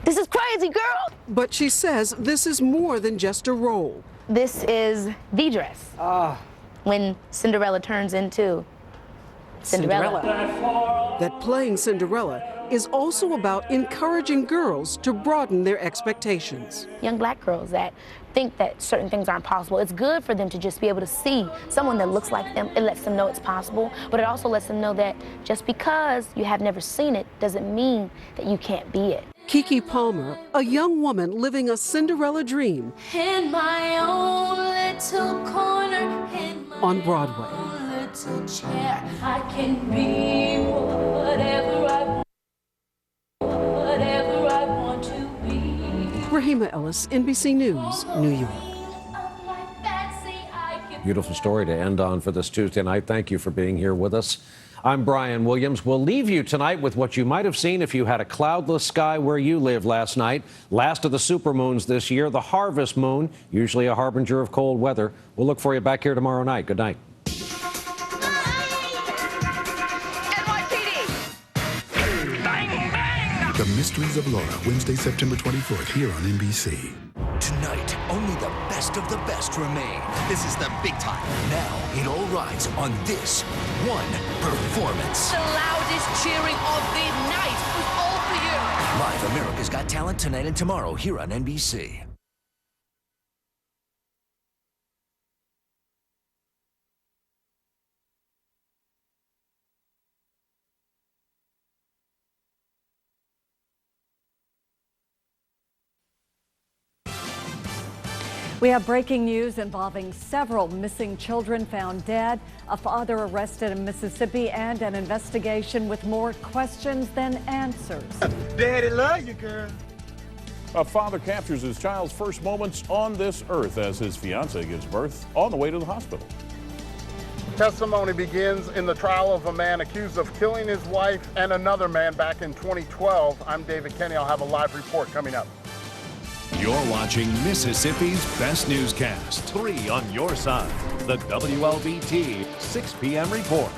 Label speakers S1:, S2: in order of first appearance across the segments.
S1: This is crazy, girl.
S2: But she says this is more than just a role.
S1: This is the dress. When Cinderella turns into Cinderella.
S2: That playing Cinderella is also about encouraging girls to broaden their expectations.
S1: Young black girls that think that certain things aren't possible, it's good for them to just be able to see someone that looks like them. It lets them know it's possible, but it also lets them know that just because you have never seen it doesn't mean that you can't be it.
S2: Keke Palmer, a young woman living a Cinderella dream
S3: In my own little corner, in my
S2: on Broadway.
S3: own little chair, I can be whatever I want. Whatever I want to be.
S2: Rahima Ellis, NBC News, New York.
S4: Beautiful story to end on for this Tuesday night. Thank you for being here with us. I'm Brian Williams. We'll leave you tonight with what you might have seen if you had a cloudless sky where you live last night. Last of the supermoons this year, the harvest moon, usually a harbinger of cold weather. We'll look for you back here tomorrow night. Good night.
S5: The Mysteries of Laura, Wednesday, September 24th, here on NBC.
S6: Tonight, only the best of the best remain. This is the big time. Now, it all rides on this one performance.
S3: The loudest cheering of the night was all for you.
S6: Live America's Got Talent tonight and tomorrow here on NBC.
S7: We have breaking news involving several missing children found dead, a father arrested in Mississippi, and an investigation with more questions than answers.
S8: Daddy love you, girl.
S9: A father captures his child's first moments on this earth as his fiancée gives birth on the way to the hospital.
S8: Testimony begins in the trial of a man accused of killing his wife and another man back in 2012. I'm David Kenny. I'll have a live report coming up.
S10: You're watching Mississippi's Best Newscast. 3 on your side. The WLBT 6 p.m. report.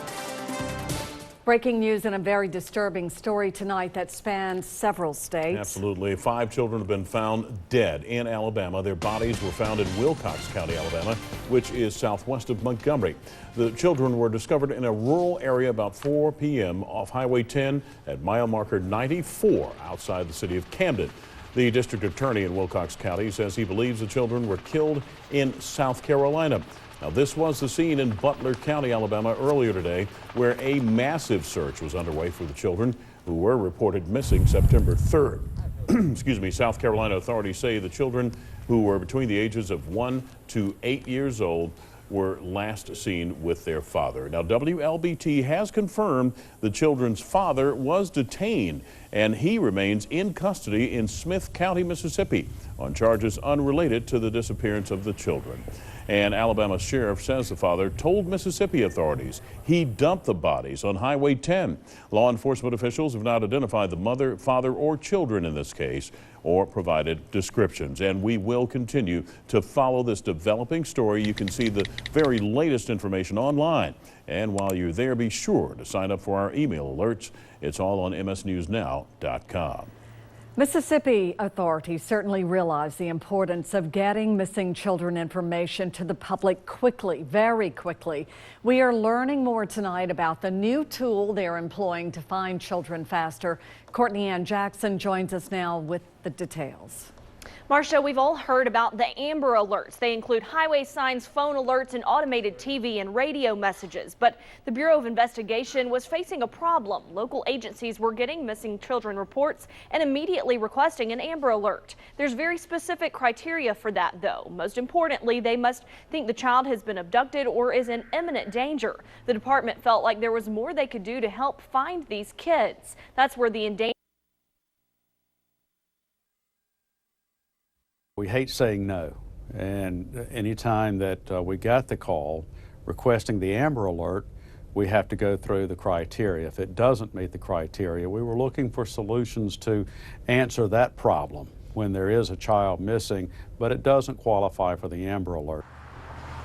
S7: Breaking news and a very disturbing story tonight that spans several states.
S9: Absolutely. 5 children have been found dead in Alabama. Their bodies were found in Wilcox County, Alabama, which is southwest of Montgomery. The children were discovered in a rural area about 4 p.m. off Highway 10 at mile marker 94 outside the city of Camden. The district attorney in Wilcox County says he believes the children were killed in South Carolina. Now, this was the scene in Butler County, Alabama, earlier today, where a massive search was underway for the children who were reported missing September 3rd. Excuse me. South Carolina authorities say the children who were between the ages of 1 to 8 years old were last seen with their father. Now, WLBT has confirmed the children's father was detained and he remains in custody in Smith County, Mississippi on charges unrelated to the disappearance of the children. And Alabama sheriff says the father told Mississippi authorities he dumped the bodies on Highway 10. Law enforcement officials have not identified the mother, father, or children in this case or provided descriptions. And we will continue to follow this developing story. You can see the very latest information online. And while you're there, be sure to sign up for our email alerts. It's all on msnewsnow.com.
S7: Mississippi authorities certainly realize the importance of getting missing children information to the public quickly, very quickly. We are learning more tonight about the new tool they're employing to find children faster. Courtney Ann Jackson joins us now with the details.
S11: Marcia, we've all heard about the Amber Alerts. They include highway signs, phone alerts, and automated TV and radio messages. But the Bureau of Investigation was facing a problem. Local agencies were getting missing children reports and immediately requesting an Amber Alert. There's very specific criteria for that, though. Most importantly, they must think the child has been abducted or is in imminent danger. The department felt like there was more they could do to help find these kids. That's where the endangered.
S12: We hate saying no, and anytime that we got the call requesting the Amber Alert, we have to go through the criteria. If it doesn't meet the criteria, we were looking for solutions to answer that problem when there is a child missing, but it doesn't qualify for the Amber Alert.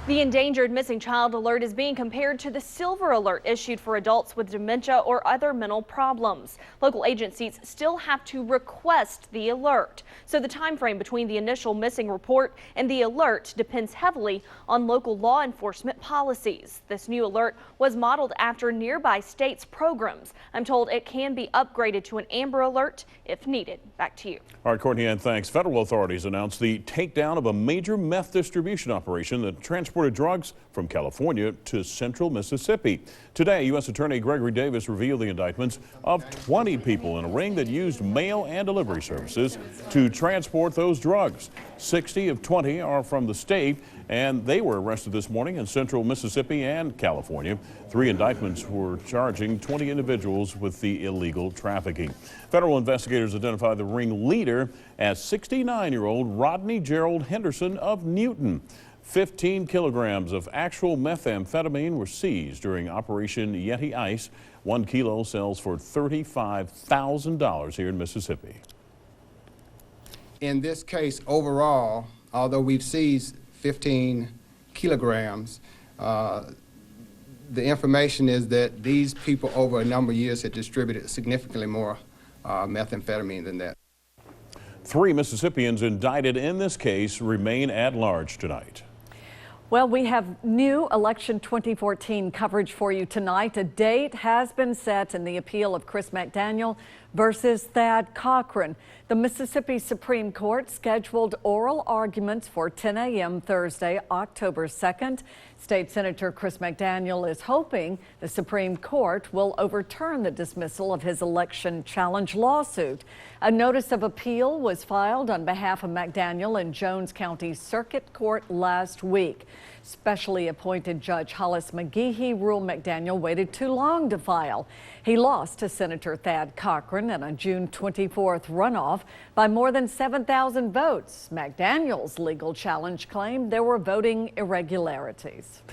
S11: The Endangered Missing Child Alert is being compared to the Silver Alert issued for adults with dementia or other mental problems. Local agencies still have to request the alert, so the time frame between the initial missing report and the alert depends heavily on local law enforcement policies. This new alert was modeled after nearby states' programs. I'm told it can be upgraded to an Amber Alert if needed. Back to you.
S9: All right, Courtney Ann, thanks. Federal authorities announced the takedown of a major meth distribution operation that transported drugs from California to central Mississippi. Today, U.S. Attorney Gregory Davis revealed the indictments of 20 people in a ring that used mail and delivery services to transport those drugs. 60 of 20 are from the state, and they were arrested this morning in central Mississippi and California. 3 indictments were charging 20 individuals with the illegal trafficking. Federal investigators identified the ring leader as 69-year-old Rodney Gerald Henderson of Newton. 15 kilograms of actual methamphetamine were seized during Operation Yeti Ice. 1 kilo sells for $35,000 here in Mississippi.
S13: In this case, overall, although we've seized 15 kilograms, the information is that these people over a number of years had distributed significantly more methamphetamine than that.
S9: 3 Mississippians indicted in this case remain at large tonight.
S7: Well, we have new election 2014 coverage for you tonight. A date has been set in the appeal of Chris McDaniel versus Thad Cochran. The Mississippi Supreme Court scheduled oral arguments for 10 a.m. Thursday, October 2nd. State Senator Chris McDaniel is hoping the Supreme Court will overturn the dismissal of his election challenge lawsuit. A notice of appeal was filed on behalf of McDaniel in Jones County Circuit Court last week. Specially appointed Judge Hollis McGehee ruled McDaniel waited too long to file. He lost to Senator Thad Cochran in a June 24th runoff by more than 7,000 votes. McDaniel's legal challenge claimed there were voting irregularities.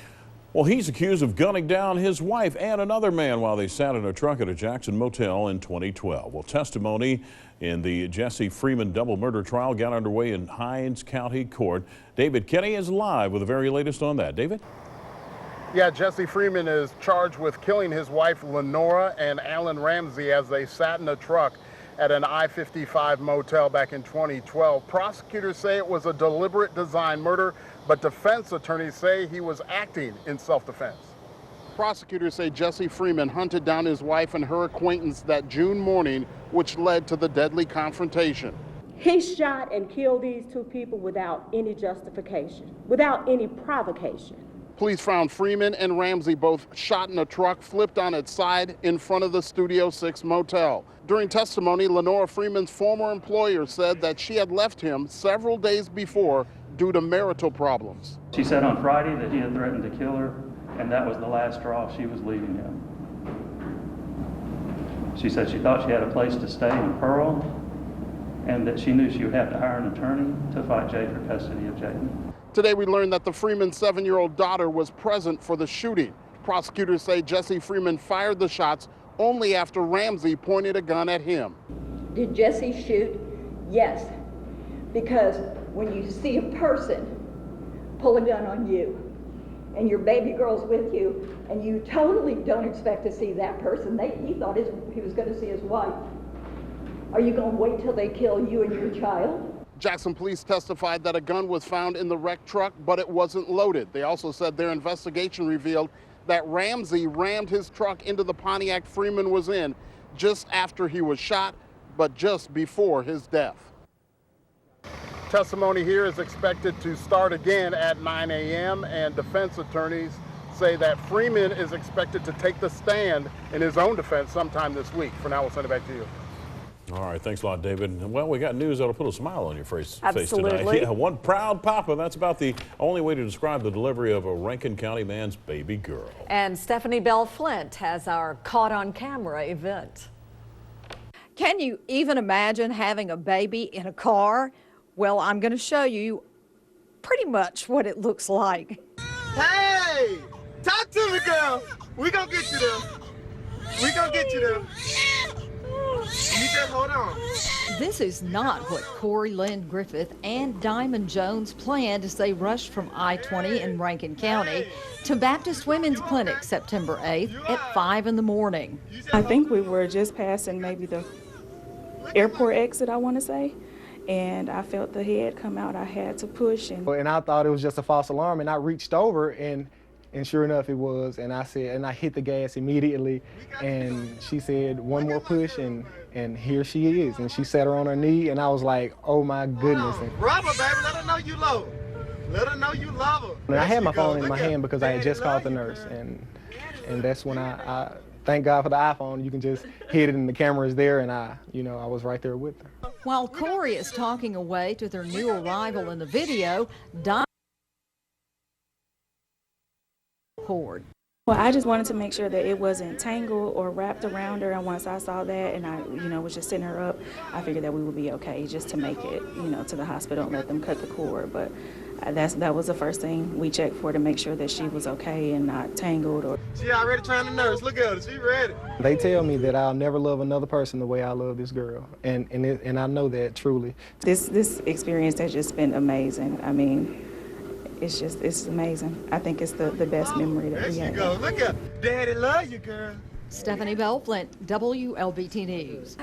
S9: Well, he's accused of gunning down his wife and another man while they sat in a truck at a Jackson motel in 2012. Well, testimony in the Jesse Freeman double murder trial got underway in Hinds County Court. David Kenny is live with the very latest on that. David?
S8: Yeah, Jesse Freeman is charged with killing his wife Lenora and Alan Ramsey as they sat in a truck at an I-55 motel back in 2012. Prosecutors say it was a deliberate design murder, but defense attorneys say he was acting in self-defense. Prosecutors say Jesse Freeman hunted down his wife and her acquaintance that June morning, which led to the deadly confrontation.
S14: He shot and killed these 2 people without any justification, without any provocation.
S8: Police found Freeman and Ramsey both shot in a truck flipped on its side in front of the Studio 6 motel. During testimony, Lenora Freeman's former employer said that she had left him several days before due to marital problems.
S15: She said on Friday that he had threatened to kill her, and that was the last straw. She was leaving him. She said she thought she had a place to stay in Pearl, and that she knew she would have to hire an attorney to fight Jay for custody of Jaden.
S8: Today we learned that the Freeman's 7-year-old daughter was present for the shooting. Prosecutors say Jesse Freeman fired the shots only after Ramsey pointed a gun at him.
S14: Did Jesse shoot? Yes, because when you see a person pull a gun on you and your baby girl's with you and you totally don't expect to see that person, he thought he was going to see his wife. Are you going to wait till they kill you and your child?
S8: Jackson police testified that a gun was found in the wrecked truck, but it wasn't loaded. They also said their investigation revealed that Ramsey rammed his truck into the Pontiac Freeman was in just after he was shot, but just before his death. Testimony here is expected to start again at 9 a.m. and defense attorneys say that Freeman is expected to take the stand in his own defense sometime this week. For now, we'll send it back to you.
S9: All right, thanks a lot, David. Well, we got news that'll put a smile on your face
S7: Absolutely.
S9: tonight. Yeah, one proud papa. That's about the only way to describe the delivery of a Rankin County man's baby girl.
S7: And Stephanie Bell Flint has our Caught on Camera event.
S16: Can you even imagine having a baby in a car? Well, I'm going to show you pretty much what it looks like.
S17: Hey, talk to me, girl. We gonna get you there. We gonna get you there. just hold on.
S16: This is not what Corey Lynn Griffith and Diamond Jones planned as they rushed from I-20 in Rankin County to Baptist Women's Clinic September 8th at 5 in the morning.
S18: I think we were just passing maybe the airport exit, I want to say, and I felt the head come out. I had to push.
S17: And I thought it was just a false alarm, and I reached over, and sure enough it was, and I hit the gas immediately, and she said, one more push, and here she is, and she sat her on her knee, and I was like, oh my goodness. Rub her, baby, let her know you love her. Let her know you love her. And I had my phone in my hand because I had just called the nurse, and that's when I thank God for the iPhone. You can just hit it and the camera is there, and I was right there with her.
S16: While Corey is talking away to their new arrival in the video, Don cord.
S18: Well, I just wanted to make sure that it wasn't tangled or wrapped around her, and once I saw that and I, was just setting her up, I figured that we would be okay just to make it, to the hospital and let them cut the cord. But that was the first thing we checked for, to make sure that she was okay and not tangled. Or
S17: She already trying to nurse. Look at her. She ready. They tell me that I'll never love another person the way I love this girl, and I know that truly.
S18: This experience has just been amazing. I mean, it's amazing. I think it's the best memory that we have.
S17: There she go. Look at her. Daddy love you, girl.
S16: Stephanie Belflint, WLBT News.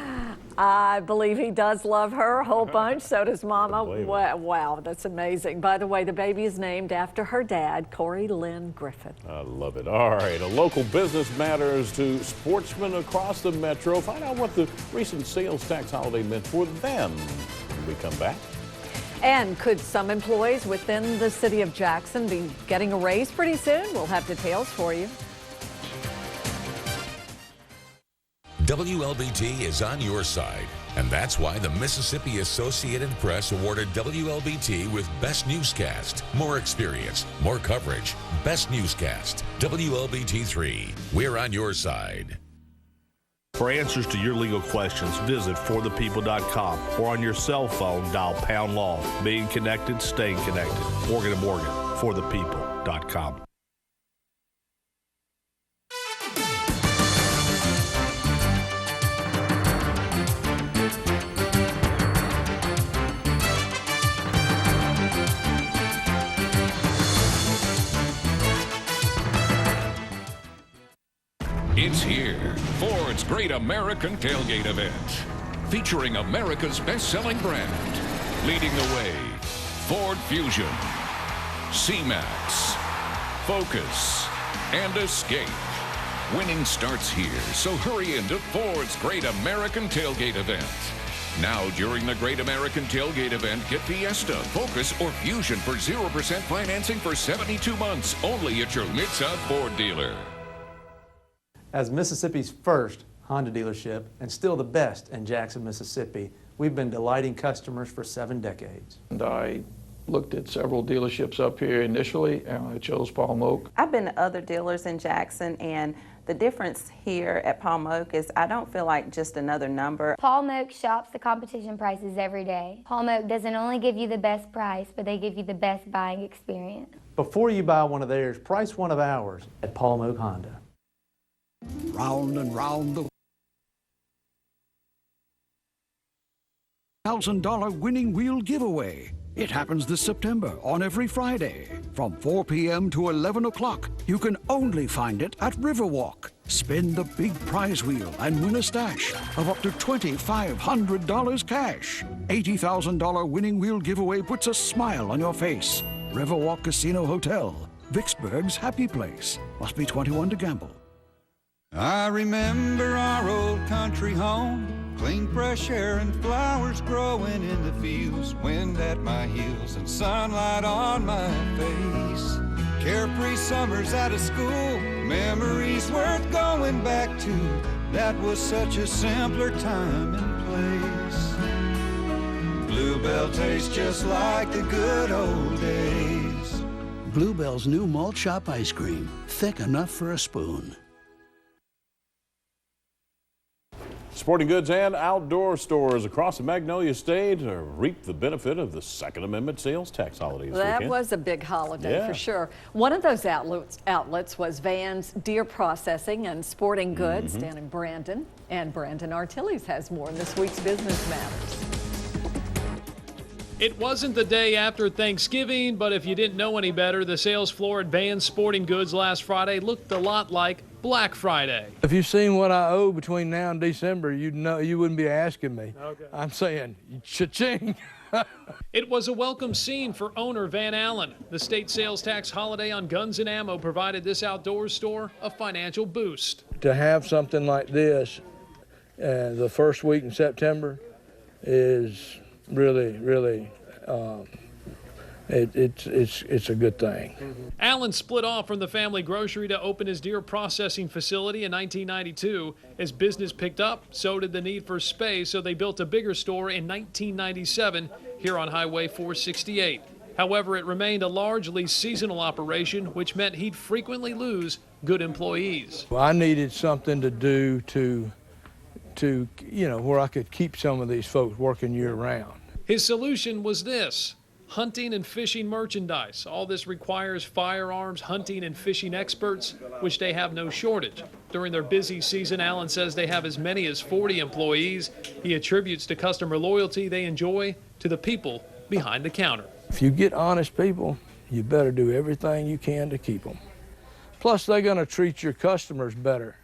S7: I believe he does love her a whole bunch. So does Mama. Wow, that's amazing. By the way, the baby is named after her dad, Corey Lynn Griffith.
S9: I love it. All right, a local business matters to sportsmen across the metro. Find out what the recent sales tax holiday meant for them when we come back.
S7: And could some employees within the city of Jackson be getting a raise pretty soon? We'll have details for you.
S19: WLBT is on your side, and that's why the Mississippi Associated Press awarded WLBT with Best Newscast. More experience, more coverage. Best Newscast. WLBT3. We're on your side.
S20: For answers to your legal questions, visit forthepeople.com or on your cell phone, dial #law. Being connected, staying connected. Morgan & Morgan, forthepeople.com.
S10: It's here, Ford's Great American Tailgate Event, featuring America's best-selling brand. Leading the way, Ford Fusion, C-Max, Focus, and Escape. Winning starts here, so hurry into Ford's Great American Tailgate Event. Now, during the Great American Tailgate Event, get Fiesta, Focus, or Fusion for 0% financing for 72 months, only at your Mid-South Ford dealer.
S21: As Mississippi's first Honda dealership and still the best in Jackson, Mississippi, we've been delighting customers for 7 decades.
S22: And I looked at several dealerships up here initially, and I chose Palm Oak.
S23: I've been to other dealers in Jackson, and the difference here at Palm Oak is I don't feel like just another number.
S24: Palm Oak shops the competition prices every day. Palm Oak doesn't only give you the best price, but they give you the best buying experience.
S21: Before you buy one of theirs, price one of ours at Palm Oak Honda.
S25: Round and round the $1,000 winning wheel giveaway. It happens this September on every Friday. From 4 p.m. to 11 o'clock, you can only find it at Riverwalk. Spin the big prize wheel and win a stash of up to $2,500 cash. $80,000 winning wheel giveaway puts a smile on your face. Riverwalk Casino Hotel, Vicksburg's happy place. Must be 21 to gamble.
S26: I remember our old country home, clean fresh air and flowers growing in the fields, wind at my heels and sunlight on my face. Carefree summers out of school, memories worth going back to. That was such a simpler time and place. Bluebell tastes just like the good old days.
S25: Bluebell's new malt shop ice cream, thick enough for a spoon.
S9: Sporting goods and outdoor stores across the Magnolia State reap the benefit of the Second Amendment sales tax holiday this
S7: That
S9: weekend.
S7: was a big holiday,
S9: Yeah.
S7: for sure. One of those outlets was Van's Deer Processing and Sporting Goods down in Brandon. And Brandon Artilles has more in this week's Business Matters.
S1: It wasn't the day after Thanksgiving, but if you didn't know any better, the sales floor at Van's Sporting Goods last Friday looked a lot like Black Friday.
S2: If you've seen what I owe between now and December, you'd know, you wouldn't be asking me.
S1: Okay.
S2: I'm saying, cha-ching.
S1: It was a welcome scene for owner Van Allen. The state sales tax holiday on guns and ammo provided this outdoor store a financial boost.
S2: To have something like this the first week in September is really, it's a good thing.
S1: Allen split off from the family grocery to open his deer processing facility in 1992. As business picked up, so did the need for space, so they built a bigger store in 1997 here on Highway 468. However, it remained a largely seasonal operation, which meant he'd frequently lose good employees.
S2: Well, I needed something to do to where I could keep some of these folks working year-round.
S1: His solution was this: hunting and fishing merchandise. All this requires firearms, hunting, and fishing experts, which they have no shortage. During their busy season, Allen says they have as many as 40 employees. He attributes the customer loyalty they enjoy to the people behind the counter.
S2: If you get honest people, you better do everything you can to keep them. Plus, they're going to treat your customers better.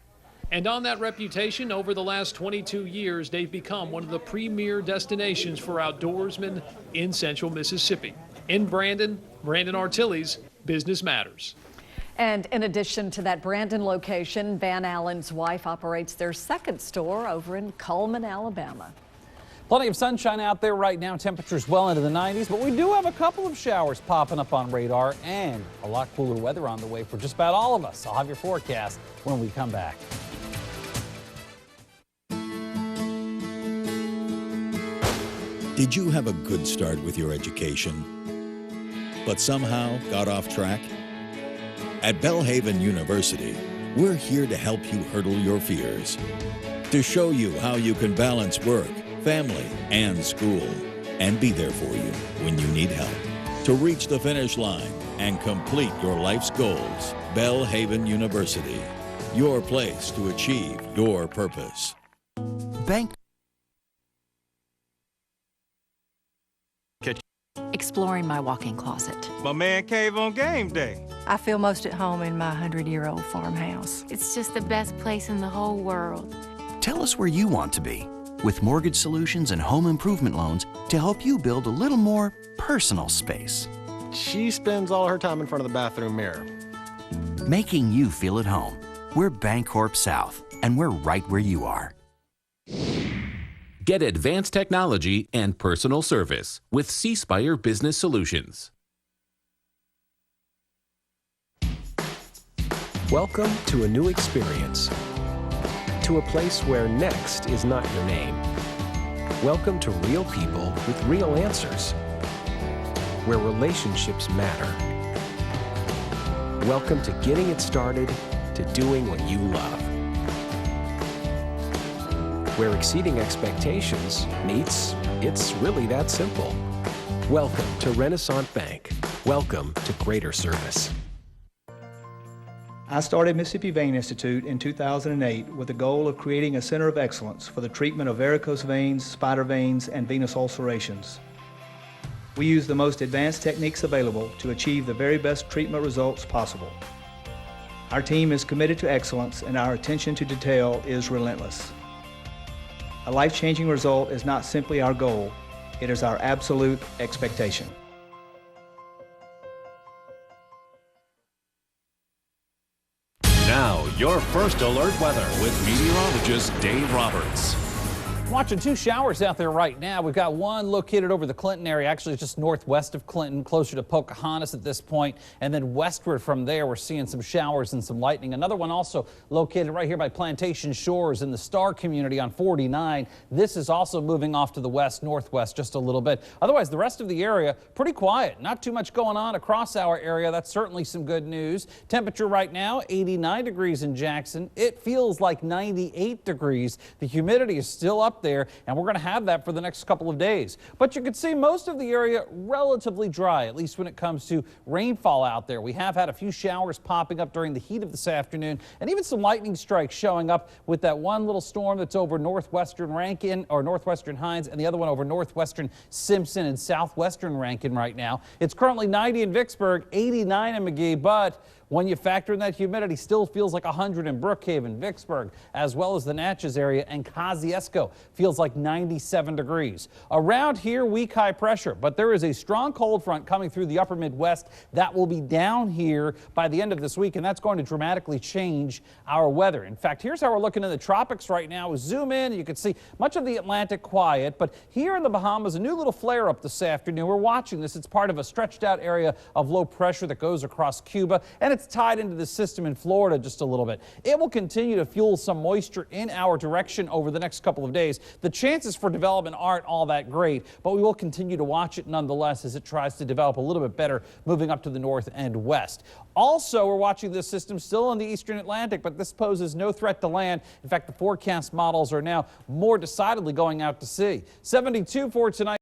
S1: And on that reputation, over the last 22 years, they've become one of the premier destinations for outdoorsmen in central Mississippi. In Brandon Artilles, Business Matters.
S7: And in addition to that Brandon location, Van Allen's wife operates their second store over in Cullman, Alabama.
S3: Plenty of sunshine out there right now, temperatures well into the 90s, but we do have a couple of showers popping up on radar and a lot cooler weather on the way for just about all of us. I'll have your forecast when we come back.
S4: Did you have a good start with your education, but somehow got off track? At Belhaven University, we're here to help you hurdle your fears, to show you how you can balance work, family, and school, and be there for you when you need help. To reach the finish line and complete your life's goals, Belhaven University, your place to achieve your purpose.
S5: Bank.
S6: Exploring my walk-in closet.
S27: My man cave on game day.
S28: I feel most at home in my 100-year-old farmhouse.
S6: It's just the best place in the whole world.
S5: Tell us where you want to be with mortgage solutions and home improvement loans to help you build a little more personal space.
S29: She spends all her time in front of the bathroom mirror.
S5: Making you feel at home. We're Bancorp South, and we're right where you are.
S30: Get advanced technology and personal service with C-Spire Business Solutions.
S31: Welcome to a new experience, to a place where next is not your name. Welcome to real people with real answers, where relationships matter. Welcome to getting it started, to doing what you love. Where exceeding expectations meets, it's really that simple. Welcome to Renaissance Bank. Welcome to greater service.
S32: I started Mississippi Vein Institute in 2008 with the goal of creating a center of excellence for the treatment of varicose veins, spider veins, and venous ulcerations. We use the most advanced techniques available to achieve the very best treatment results possible. Our team is committed to excellence and our attention to detail is relentless. A life-changing result is not simply our goal, it is our absolute expectation.
S30: Now, your first alert weather with meteorologist Dave Roberts.
S3: Watching two showers out there right now. We've got one located over the Clinton area, actually just northwest of Clinton, closer to Pocahontas at this point, and then westward from there we're seeing some showers and some lightning. Another one also located right here by Plantation Shores in the Star community on 49. This is also moving off to the west, northwest just a little bit. Otherwise, the rest of the area pretty quiet. Not too much going on across our area. That's certainly some good news. Temperature right now 89 degrees in Jackson. It feels like 98 degrees. The humidity is still up there, and we're going to have that for the next couple of days. But you can see most of the area relatively dry, at least when it comes to rainfall out there. We have had a few showers popping up during the heat of this afternoon, and even some lightning strikes showing up with that one little storm that's over northwestern Rankin or northwestern Hines, and the other one over northwestern Simpson and southwestern Rankin right now. It's currently 90 in Vicksburg, 89 in McGee, but when you factor in that humidity, still feels like 100 in Brookhaven, Vicksburg, as well as the Natchez area, and Kosciuszko feels like 97 degrees. Around here, weak high pressure, but there is a strong cold front coming through the upper Midwest that will be down here by the end of this week, and that's going to dramatically change our weather. In fact, here's how we're looking in the tropics right now. Zoom in, you can see much of the Atlantic quiet, but here in the Bahamas, a new little flare up this afternoon. We're watching this. It's part of a stretched out area of low pressure that goes across Cuba, and it's tied into the system in Florida just a little bit. It will continue to fuel some moisture in our direction over the next couple of days. The chances for development aren't all that great, but we will continue to watch it nonetheless as it tries to develop a little bit better moving up to the north and west. Also, we're watching this system still in the eastern Atlantic, but this poses no threat to land. In fact, the forecast models are now more decidedly going out to sea. 72 for tonight.